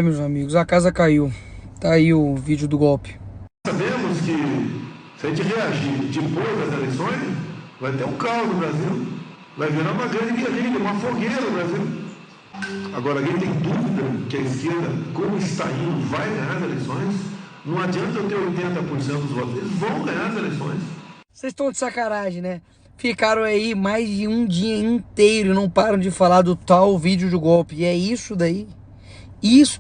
Meus amigos, a casa caiu. Tá aí o vídeo do golpe. Sabemos que se a gente reagir depois das eleições, vai ter um caos no Brasil. Vai virar uma grande guerrilha, uma fogueira no Brasil. Agora, alguém tem dúvida que a esquerda, como está indo, vai ganhar as eleições? Não adianta eu ter 80% dos votos, eles vão ganhar as eleições. Vocês estão de sacanagem, né? Ficaram aí mais de um dia inteiro e não param de falar do tal vídeo do golpe. E é isso daí. Isso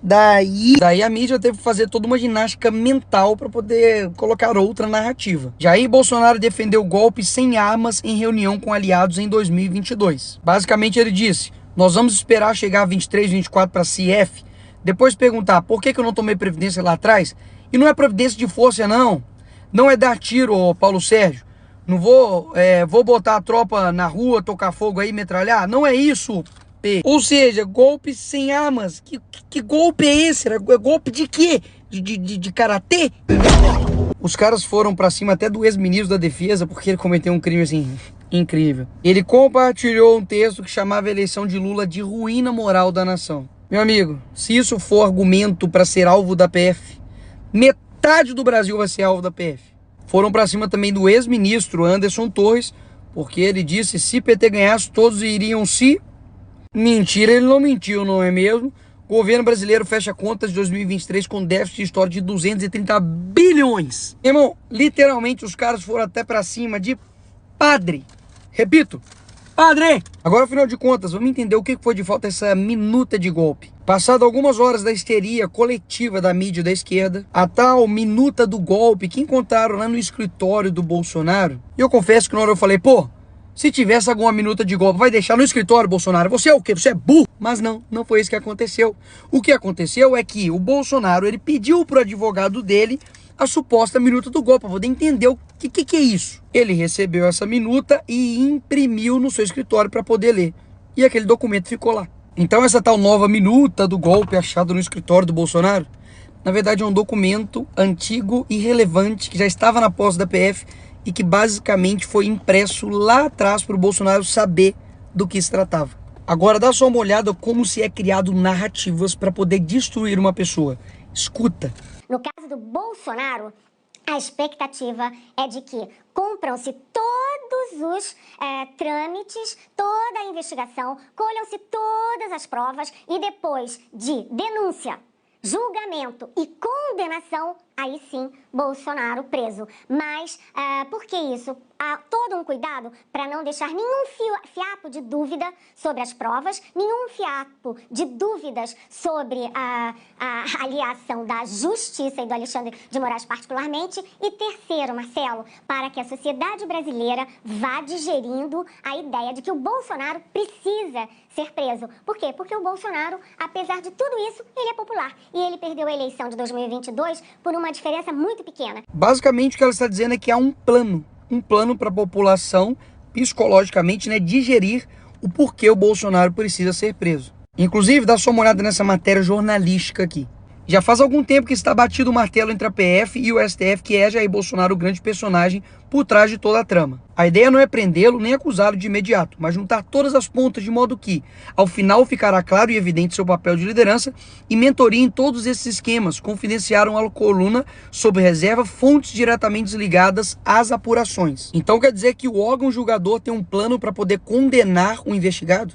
daí. Daí a mídia teve que fazer toda uma ginástica mental para poder colocar outra narrativa. Jair Bolsonaro defendeu o golpe sem armas em reunião com aliados em 2022. Basicamente ele disse: nós vamos esperar chegar a 23, 24 para CF, depois perguntar por que eu não tomei previdência lá atrás. E não é providência de força não. Não é dar tiro, ô Paulo Sérgio. Não vou botar a tropa na rua, tocar fogo aí, metralhar. Não é isso. Ou seja, golpe sem armas. Que golpe é esse? Era golpe de quê? De karatê? Os caras foram pra cima até do ex-ministro da defesa porque ele cometeu um crime assim incrível. Ele compartilhou um texto que chamava a eleição de Lula de ruína moral da nação. Meu amigo, se isso for argumento para ser alvo da PF, metade do Brasil vai ser alvo da PF. Foram pra cima também do ex-ministro Anderson Torres, porque ele disse que se PT ganhasse, todos iriam se... Mentira, ele não mentiu, não é mesmo? O governo brasileiro fecha contas de 2023 com déficit histórico de 230 bilhões. Irmão, literalmente os caras foram até pra cima de padre. Repito, padre! Agora, afinal de contas, vamos entender o que foi de falta essa minuta de golpe. Passado algumas horas da histeria coletiva da mídia da esquerda, a tal minuta do golpe que encontraram lá no escritório do Bolsonaro, e eu confesso que na hora eu falei, pô, se tivesse alguma minuta de golpe, vai deixar no escritório, Bolsonaro? Você é o quê? Você é burro? Mas não foi isso que aconteceu. O que aconteceu é que o Bolsonaro, ele pediu pro advogado dele a suposta minuta do golpe, para poder entender o que é isso. Ele recebeu essa minuta e imprimiu no seu escritório para poder ler. E aquele documento ficou lá. Então essa tal nova minuta do golpe achada no escritório do Bolsonaro, na verdade é um documento antigo e relevante que já estava na posse da PF e que basicamente foi impresso lá atrás para o Bolsonaro saber do que se tratava. Agora dá só uma olhada como se é criado narrativas para poder destruir uma pessoa. Escuta. No caso do Bolsonaro, a expectativa é de que cumpram-se todos os trâmites, toda a investigação, colham-se todas as provas e depois de denúncia, julgamento e condenação, aí sim, Bolsonaro preso. Mas por que isso? Há todo um cuidado para não deixar nenhum fiapo de dúvida sobre as provas, nenhum fiapo de dúvidas sobre a aliação da Justiça e do Alexandre de Moraes particularmente. E terceiro, Marcelo, para que a sociedade brasileira vá digerindo a ideia de que o Bolsonaro precisa ser preso. Por quê? Porque o Bolsonaro, apesar de tudo isso, ele é popular. E ele perdeu a eleição de 2022 por uma diferença muito pequena. Basicamente o que ela está dizendo é que há um plano para a população, psicologicamente, né, digerir o porquê o Bolsonaro precisa ser preso. Inclusive, dá só uma olhada nessa matéria jornalística aqui. Já faz algum tempo que está batido o martelo entre a PF e o STF, que é Jair Bolsonaro o grande personagem por trás de toda a trama. A ideia não é prendê-lo nem acusá-lo de imediato, mas juntar todas as pontas de modo que, ao final, ficará claro e evidente seu papel de liderança e mentoria em todos esses esquemas, confidenciaram a coluna sob reserva fontes diretamente ligadas às apurações. Então quer dizer que o órgão julgador tem um plano para poder condenar o investigado?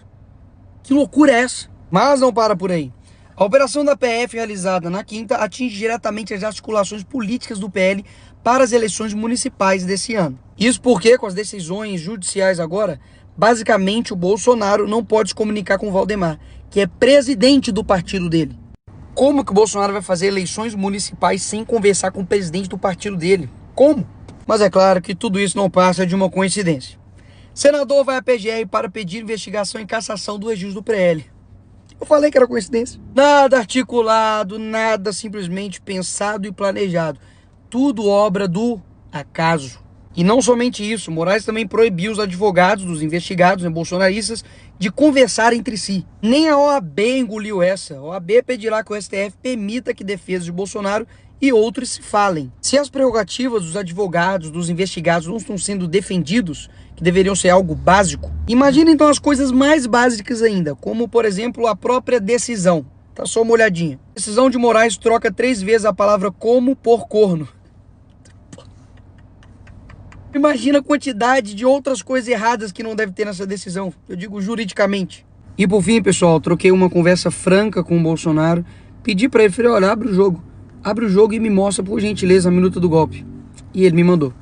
Que loucura é essa? Mas não para por aí. A operação da PF realizada na quinta atinge diretamente as articulações políticas do PL para as eleições municipais desse ano. Isso porque, com as decisões judiciais agora, basicamente o Bolsonaro não pode se comunicar com o Valdemar, que é presidente do partido dele. Como que o Bolsonaro vai fazer eleições municipais sem conversar com o presidente do partido dele? Como? Mas é claro que tudo isso não passa de uma coincidência. Senador vai à PGR para pedir investigação e cassação do registro do PL. Eu falei que era coincidência. Nada articulado, nada simplesmente pensado e planejado. Tudo obra do acaso. E não somente isso, Moraes também proibiu os advogados dos investigados, né, bolsonaristas, de conversar entre si. Nem a OAB engoliu essa. A OAB pedirá que o STF permita que defesas de Bolsonaro e outros se falem. Se as prerrogativas dos advogados, dos investigados não estão sendo defendidos, que deveriam ser algo básico, imagina então as coisas mais básicas ainda, como por exemplo a própria decisão. Tá só uma olhadinha. Decisão de Moraes troca 3 vezes a palavra como por corno. Imagina a quantidade de outras coisas erradas que não deve ter nessa decisão, eu digo juridicamente. E por fim, pessoal, troquei uma conversa franca com o Bolsonaro, pedi pra ele, falei, olha, abre o jogo e me mostra, por gentileza, a minuta do golpe. E ele me mandou.